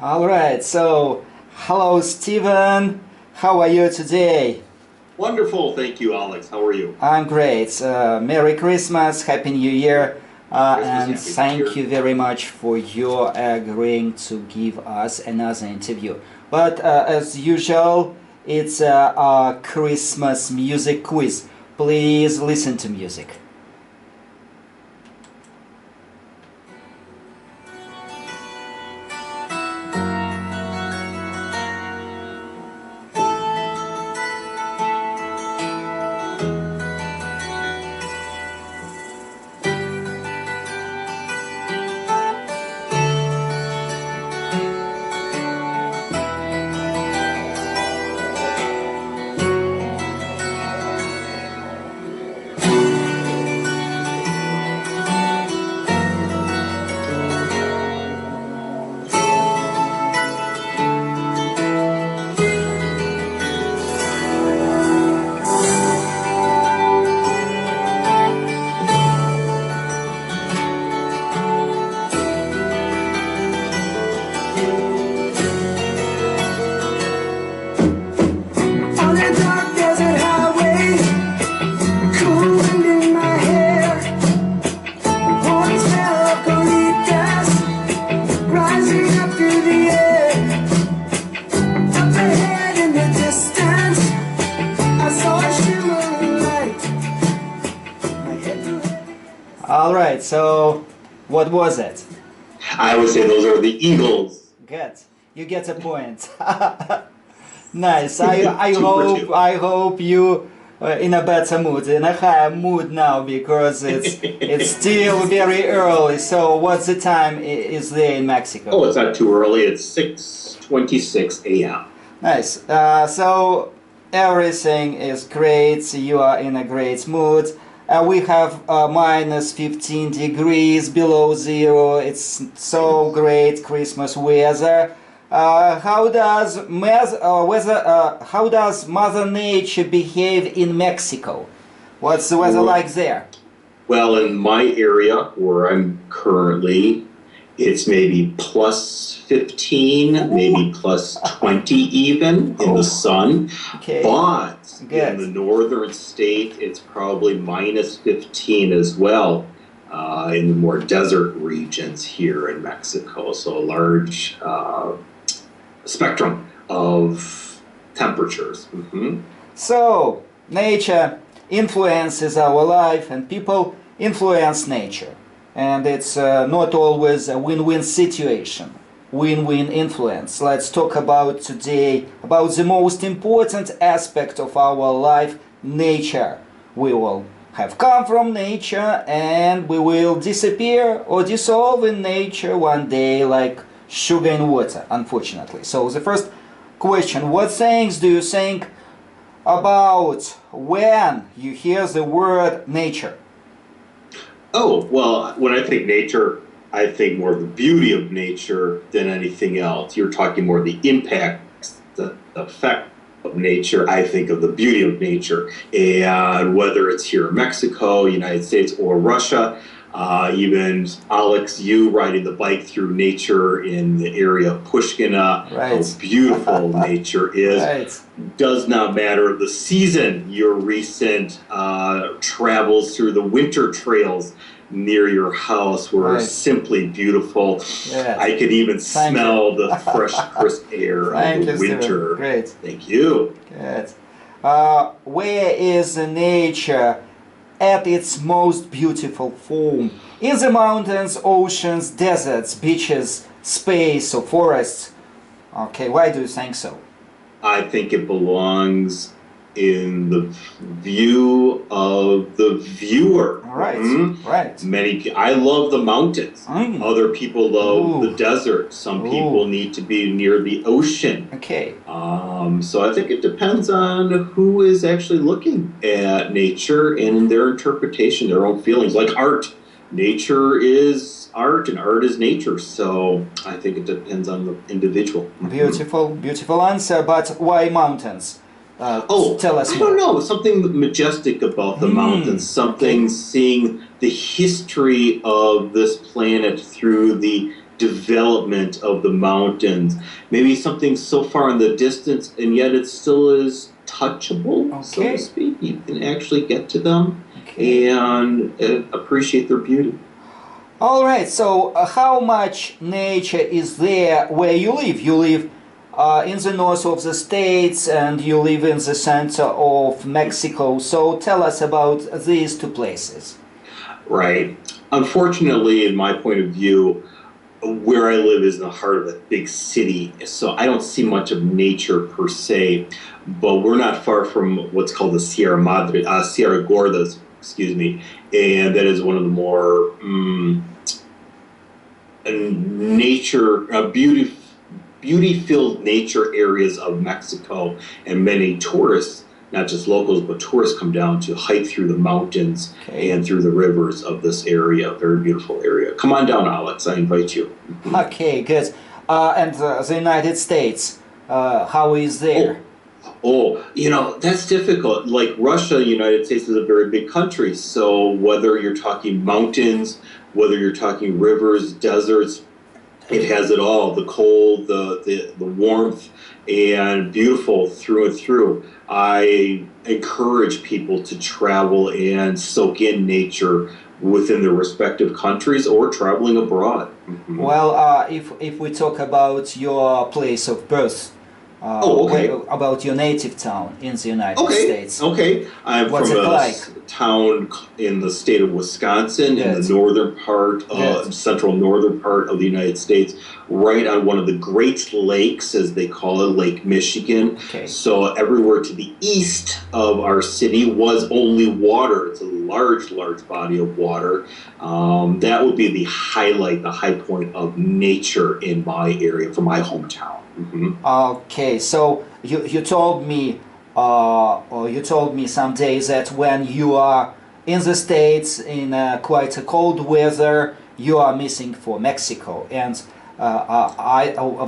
All right, so hello, Steven. How are you today? Wonderful, thank you, Alex. How are you? I'm great. Merry Christmas, Happy New Year, and Christmas, Happy New thank Year. you very much for your agreeing to give us another interview. But as usual, it's a Christmas music quiz. Please listen to music. On a dark desert highway, cool wind in my hair, warm smell of colitas rising up through the air. Up ahead in the distance, I saw a shimmering light. My head grew heavy. All right, so what was it? I would say those are the Eagles. Good. You get a point. Nice. I Two for two. hope you in a better mood, in a higher mood now because it's still very early. So what's the time is there in Mexico? Oh, it's not too early. It's 6:26 a.m. Nice. So everything is great. You are in a great mood. We have minus 15 degrees below zero. It's so great Christmas weather. How does Mother Nature behave in Mexico? What's the weather like there? Well, in my area where I'm currently, it's maybe plus 15, maybe plus 20 even in the sun. Okay. But Good. in the northern state, it's probably minus 15 as well. In the more desert regions here in Mexico, so a large spectrum of temperatures. So nature influences our life, and people influence nature, and it's not always a win-win situation. Win-win influence. Let's talk about today about the most important aspect of our life, nature. We will have come from nature and we will disappear or dissolve in nature one day like sugar in water, unfortunately. So the first question, what things do you think about when you hear the word nature? Oh, well, when I think nature, I think more of the beauty of nature than anything else. You're talking more the impacts, the effect of nature. I think of the beauty of nature. And whether it's here in Mexico, United States, or Russia, even Alex, you riding the bike through nature in the area of Pушкино, Right. how beautiful nature is. Right. Does not matter the season, your recent travels through the winter trails near your house were Right. simply beautiful. Yes. I could even Thank smell the fresh, crisp air Thank of the you, Steven. winter. Great. Thank you. Good. Where is the nature at its most beautiful form? In the mountains, oceans, deserts, beaches, space, or forests? Okay, why do you think so? I think it belongs in the view of the viewer. Right, right. I love the mountains. Mm. Other people love Ooh. the desert. Some Ooh. people need to be near the ocean. Okay, So I think it depends on who is actually looking at nature and their interpretation, their own feelings. Like art, nature is art and art is nature. So I think it depends on the individual. beautiful, beautiful answer, but why mountains? Tell us I more. don't know. Something majestic about the mountains. Something seeing the history of this planet through the development of the mountains. Maybe something so far in the distance, and yet it still is touchable, so Okay. to speak. You can actually get to them Okay. and appreciate their beauty. All right. So, how much nature is there where you live? You live in the north of the states, and you live in the center of Mexico. So, tell us about these two places. Right. Unfortunately, in my point of view, where I live is in the heart of a big city, so I don't see much of nature per se. But we're not far from what's called the Sierra Gordas, excuse me, and that is one of the more beauty-filled nature areas of Mexico, and many tourists, not just locals, but tourists come down to hike through the mountains Okay. and through the rivers of this area. Very beautiful area. Come on down, Alex. I invite you. Okay, good. And the United States, how is there? Oh, that's difficult. Like Russia, United States is a very big country. So whether you're talking mountains, whether you're talking rivers, deserts, it has it all. The cold, the warmth, and beautiful through and through. I encourage people to travel and soak in nature within their respective countries or traveling abroad. Mhm. Well, if we talk about your place of birth, Okay. about your native town in the United Okay. States. Okay. I'm What's from it a like? town in the state of Wisconsin, in Good. the northern part, Good. central northern part of the United States, right on one of the Great Lakes, as they call it, Lake Michigan. Okay. So everywhere to the east of our city was only water. It's a large, large body of water. That would be the highlight, the high point of nature in my area, for my hometown. Mhm. Okay, so you told me or you told me someday that when you are in the States in quite a cold weather, you are missing for Mexico, and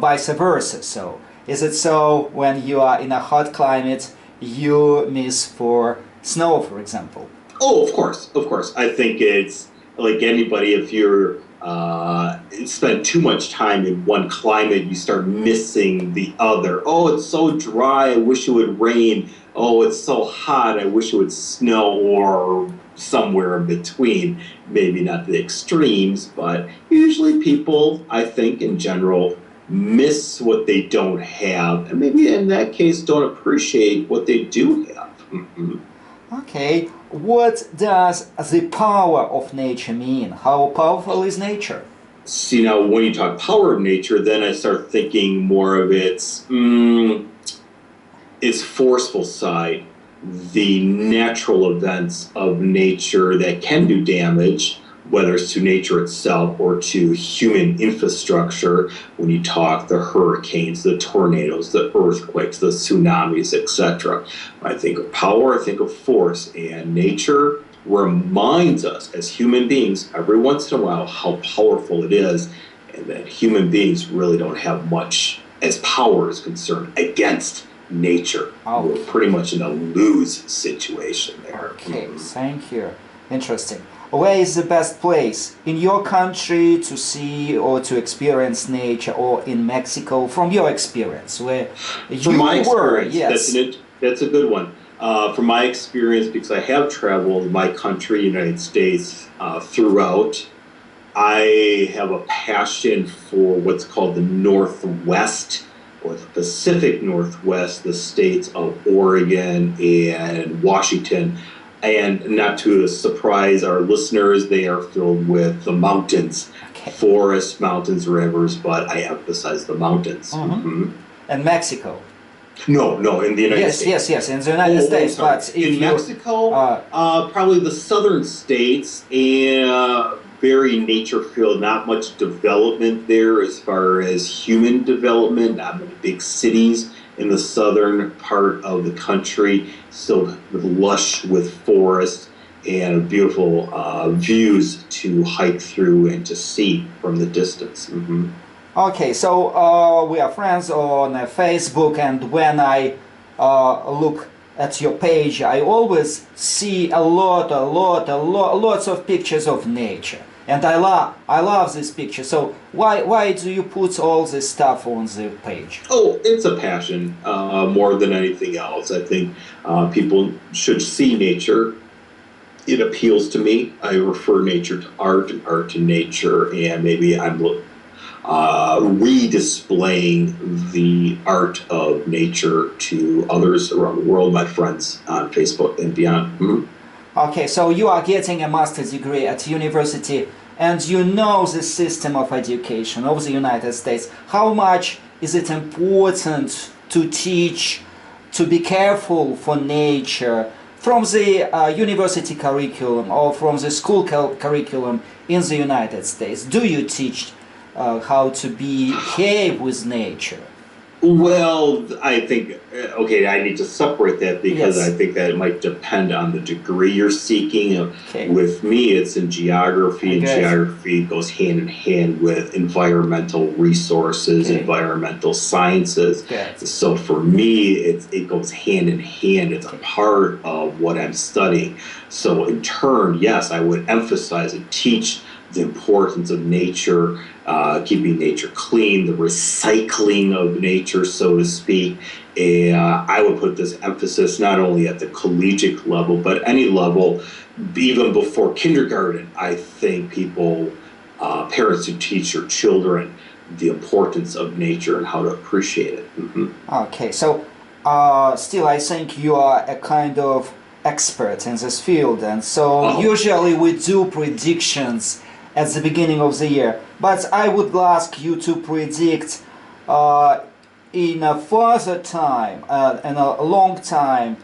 vice versa. So is it so when you are in a hot climate, you miss for snow, for example? Oh, of course, of course. I think it's like anybody. If you're spend too much time in one climate, you start missing the other. Oh, it's so dry. I wish it would rain. Oh, it's so hot. I wish it would snow, or somewhere in between. Maybe not the extremes, but usually people, I think, in general, miss what they don't have, and maybe in that case, don't appreciate what they do have. Mhm. Okay, what does the power of nature mean? How powerful is nature? See, now when you talk power of nature, then I start thinking more of its forceful side, the natural events of nature that can do damage, whether it's to nature itself or to human infrastructure. When you talk the hurricanes, the tornadoes, the earthquakes, the tsunamis, etc. I think of power, I think of force, and nature reminds us as human beings every once in a while how powerful it is, and that human beings really don't have much as power is concerned against nature. Oh. We're pretty much in a lose situation there. Okay, thank you. Interesting. Where is the best place in your country to see or to experience nature, or in Mexico, from your experience, where From you my were? experience, Yes. that's a good one. From my experience, because I have traveled my country, United States, throughout, I have a passion for what's called the Northwest, or the Pacific Northwest, the states of Oregon and Washington. And not to surprise our listeners, they are filled with the mountains, Okay. forests, mountains, rivers, but I emphasize the mountains. Mhm. Mhm. And Mexico. No, in the United Yes, States. yes, in the United States. Sorry. But if In you Mexico, probably the southern states, and very nature filled, not much development there as far as human development, not many big cities in the southern part of the country, still lush with forests and beautiful views to hike through and to see from the distance. Mhm. Okay, so we are friends on Facebook, and when I look at your page, I always see lots of pictures of nature. And I love this picture. So why do you put all this stuff on the page? Oh, it's a passion more than anything else. I think people should see nature. It appeals to me. I refer nature to art and art to nature, and maybe I'm re-displaying the art of nature to others around the world, my friends on Facebook and beyond. Mm-hmm. Okay, so you are getting a master's degree at university, and you know the system of education of the United States. How much is it important to teach, to be careful for nature from the university curriculum or from the school curriculum in the United States? Do you teach how to behave with nature? Well, I think, okay, I need to separate that because Yes. I think that it might depend on the degree you're seeking. Okay. With me, it's in geography, and Okay. geography goes hand in hand with environmental resources, Okay. environmental sciences. Good. So for me, it goes hand in hand. It's a part of what I'm studying. So in turn, yes, I would emphasize and teach the importance of nature, keeping nature clean, the recycling of nature, so to speak. And I would put this emphasis not only at the collegiate level, but any level, even before kindergarten. I think people, parents who teach their children the importance of nature and how to appreciate it. Mm-hmm. Okay, so still I think you are a kind of expert in this field, and so usually we do predictions at the beginning of the year, but I would ask you to predict in a further time, in a long time,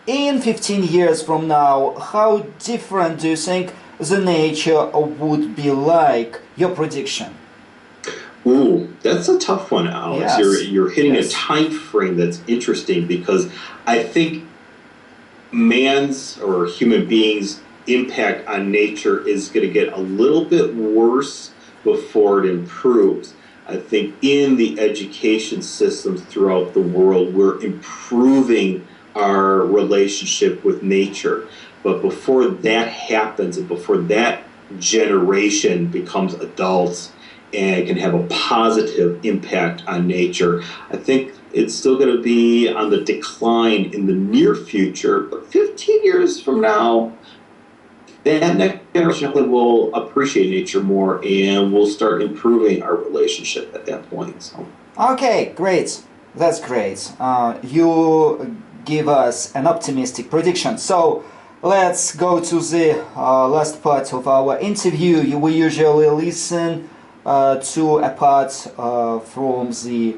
in 15 years from now, how different do you think the nature would be like? Your prediction? Ooh, that's a tough one, Alex. Yes. You're hitting Yes. a time frame that's interesting because I think man's or human beings' impact on nature is going to get a little bit worse before it improves. I think in the education systems throughout the world, we're improving our relationship with nature. But before that happens and before that generation becomes adults and can have a positive impact on nature, I think it's still going to be on the decline in the near future. But 15 years from now, that next generation will appreciate nature more and we'll start improving our relationship at that point. So. Okay, great. That's great. You give us an optimistic prediction. So let's go to the last part of our interview. We usually listen to a part from the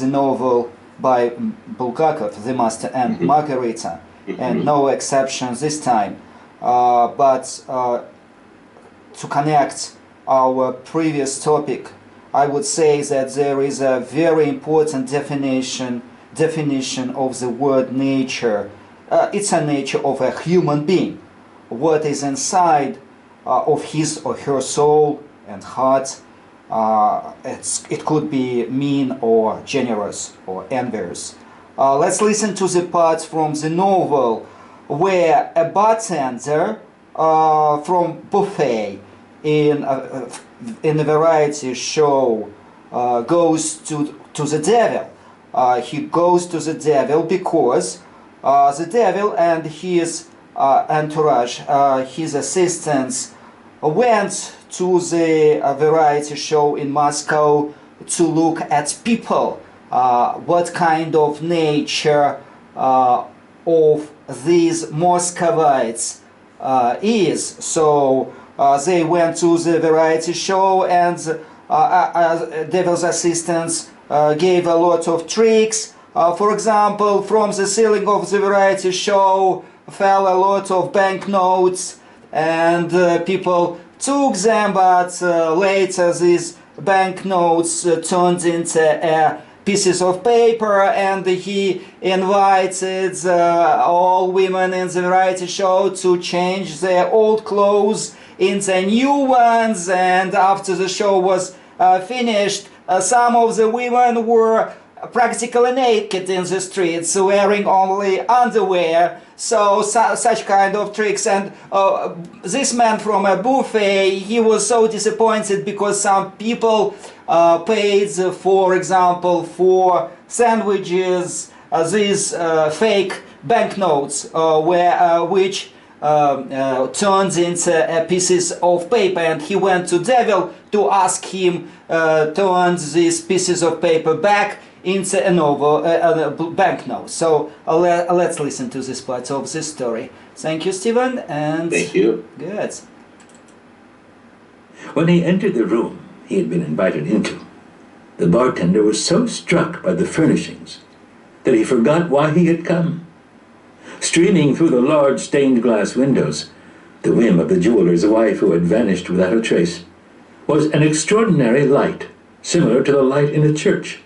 novel by Bulgakov, The Master and Margarita, and no exception this time. But to connect our previous topic, I would say that there is a very important definition of the word nature. It's a nature of a human being. What is inside of his or her soul and heart. It could be mean or generous or envious. Let's listen to the part from the novel where a bartender from buffet in a variety show goes to the devil. He goes to the devil because the devil and his entourage, his assistants, went to the variety show in Moscow to look at people, what kind of nature of these Muscovites is. So they went to the variety show and devil's assistants gave a lot of tricks. For example, from the ceiling of the variety show fell a lot of banknotes and people took them, but later these banknotes turned into pieces of paper, and he invited all women in the variety show to change their old clothes into new ones, and after the show was finished, some of the women were practically naked in the streets, wearing only underwear. So such kind of tricks. And this man from a buffet, he was so disappointed because some people paid, for example, for sandwiches, these fake banknotes, which turned into pieces of paper, and he went to devil to ask him turn these pieces of paper back into another banknote. So let's listen to this part of this story. Thank you, Stephen, and Thank you. good. When he entered the room he had been invited into, the bartender was so struck by the furnishings that he forgot why he had come. Streaming through the large stained glass windows, the whim of the jeweler's wife who had vanished without a trace, was an extraordinary light, similar to the light in a church.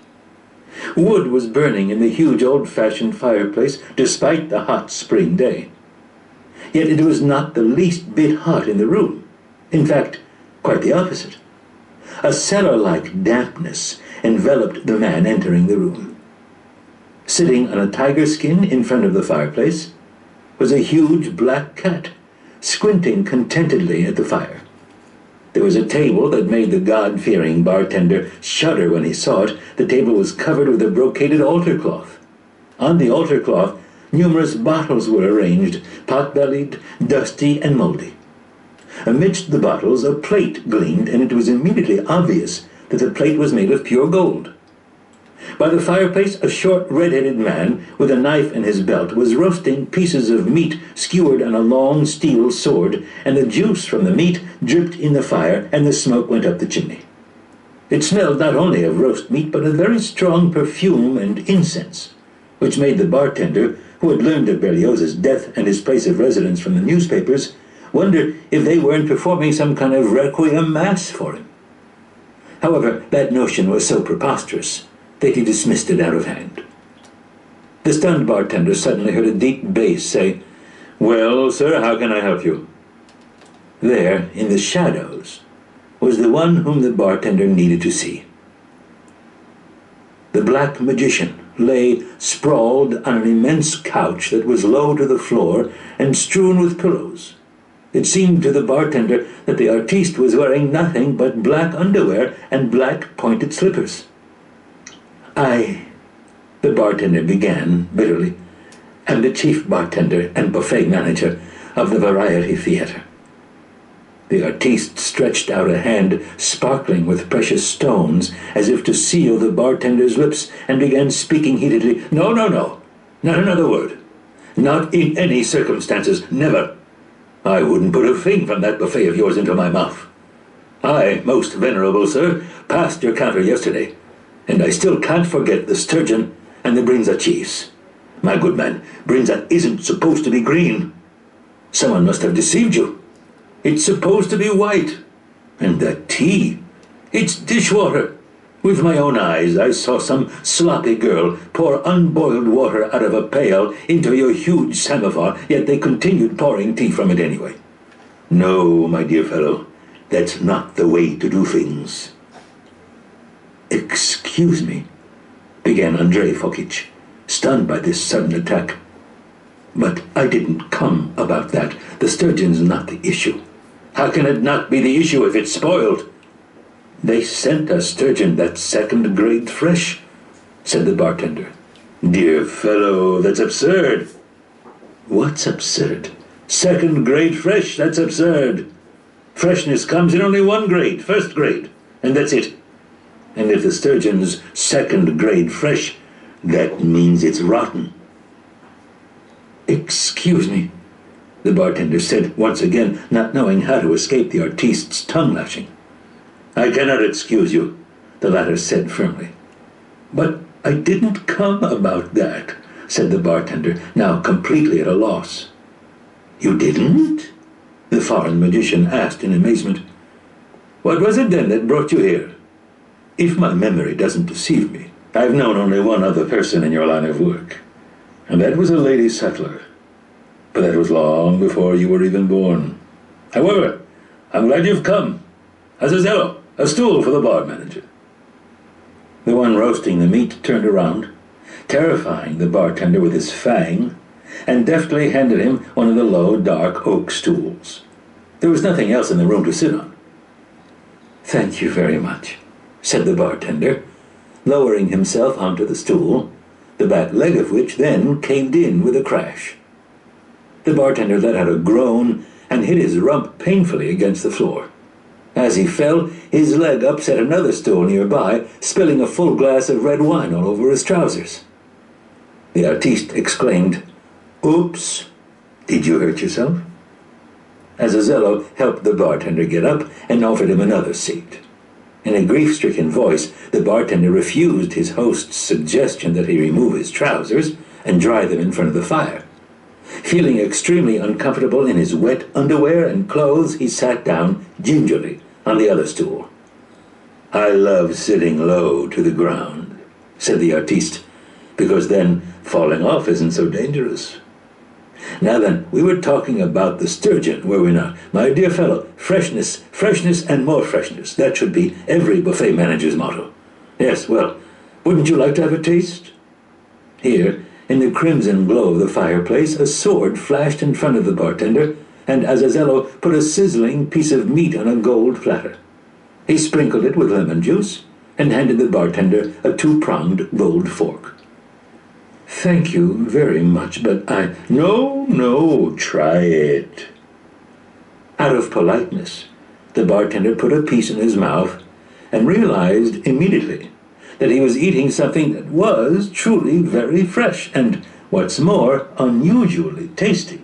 Wood was burning in the huge old-fashioned fireplace despite the hot spring day. Yet it was not the least bit hot in the room. In fact, quite the opposite. A cellar-like dampness enveloped the man entering the room. Sitting on a tiger skin in front of the fireplace was a huge black cat, squinting contentedly at the fire. There was a table that made the God-fearing bartender shudder when he saw it. The table was covered with a brocaded altar cloth. On the altar cloth, numerous bottles were arranged, pot-bellied, dusty, and moldy. Amidst the bottles, a plate gleamed, and it was immediately obvious that the plate was made of pure gold. By the fireplace, a short, red-headed man with a knife in his belt was roasting pieces of meat skewered on a long steel sword, and the juice from the meat dripped in the fire, and the smoke went up the chimney. It smelled not only of roast meat, but of very strong perfume and incense, which made the bartender, who had learned of Berlioz's death and his place of residence from the newspapers, wonder if they weren't performing some kind of requiem mass for him. However, that notion was so preposterous that he dismissed it out of hand. The stunned bartender suddenly heard a deep bass say, "Well, sir, how can I help you?" There, in the shadows, was the one whom the bartender needed to see. The black magician lay sprawled on an immense couch that was low to the floor and strewn with pillows. It seemed to the bartender that the artiste was wearing nothing but black underwear and black pointed slippers. The bartender began bitterly, am the chief bartender and buffet manager of the Variety Theatre. The artiste stretched out a hand sparkling with precious stones as if to seal the bartender's lips, and began speaking heatedly. No, not another word. Not in any circumstances, never. I wouldn't put a thing from that buffet of yours into my mouth. I, most venerable sir, passed your counter yesterday, and I still can't forget the sturgeon and the brinza cheese. My good man, brinza isn't supposed to be green. Someone must have deceived you. It's supposed to be white. And that tea, it's dishwater. With my own eyes, I saw some sloppy girl pour unboiled water out of a pail into your huge samovar, yet they continued pouring tea from it anyway. No, my dear fellow, that's not the way to do things. Excuse me, began Andrei Fokich, stunned by this sudden attack. But I didn't come about that. The sturgeon's not the issue. How can it not be the issue if it's spoiled? They sent us sturgeon that's second grade fresh, said the bartender. Dear fellow, that's absurd. What's absurd? Second grade fresh, that's absurd. Freshness comes in only one grade, first grade, and that's it. And if the sturgeon's second grade fresh, that means it's rotten. Excuse me, the bartender said once again, not knowing how to escape the artiste's tongue-lashing. I cannot excuse you, the latter said firmly. But I didn't come about that, said the bartender, now completely at a loss. You didn't? The foreign magician asked in amazement. What was it then that brought you here? If my memory doesn't deceive me, I've known only one other person in your line of work, and that was a lady settler. But that was long before you were even born. However, I'm glad you've come. Azazello, a stool for the bar manager. The one roasting the meat turned around, terrifying the bartender with his fang, and deftly handed him one of the low, dark oak stools. There was nothing else in the room to sit on. "Thank you very much," said the bartender, lowering himself onto the stool, the back leg of which then caved in with a crash. The bartender let out a groan and hit his rump painfully against the floor. As he fell, his leg upset another stool nearby, spilling a full glass of red wine all over his trousers. The artiste exclaimed, "Oops, did you hurt yourself?" Azazello helped the bartender get up and offered him another seat. In a grief-stricken voice, the bartender refused his host's suggestion that he remove his trousers and dry them in front of the fire. Feeling extremely uncomfortable in his wet underwear and clothes, he sat down gingerly on the other stool. "I love sitting low to the ground," said the artiste, "because then falling off isn't so dangerous. Now then, we were talking about the sturgeon, were we not? My dear fellow, freshness, freshness, and more freshness. That should be every buffet manager's motto. Yes, well, wouldn't you like to have a taste?" Here, in the crimson glow of the fireplace, a sword flashed in front of the bartender, and Azazello put a sizzling piece of meat on a gold platter. He sprinkled it with lemon juice and handed the bartender a two-pronged gold fork. "Thank you very much, but I—" No, try it." Out of politeness, the bartender put a piece in his mouth and realized immediately that he was eating something that was truly very fresh and, what's more, unusually tasty.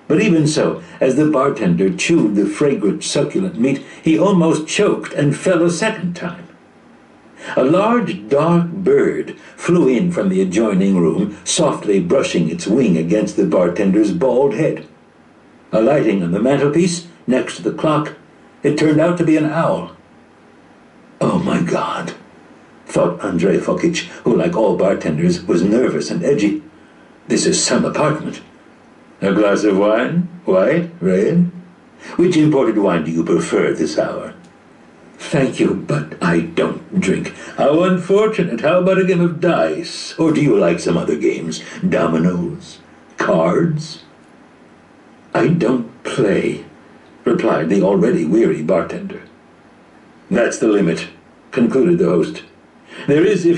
But even so, as the bartender chewed the fragrant, succulent meat, he almost choked and fell a second time. A large, dark bird flew in from the adjoining room, softly brushing its wing against the bartender's bald head. Alighting on the mantelpiece, next to the clock, it turned out to be an owl. "Oh, my God," thought Andrei Fokich, who, like all bartenders, was nervous and edgy. "This is some apartment. A glass of wine? White? Red? Which imported wine do you prefer this hour?" "Thank you, but I don't drink." "How unfortunate. How about a game of dice? Or do you like some other games? Dominoes? Cards?" "I don't play," replied the already weary bartender. "That's the limit," concluded the host. "There is, if you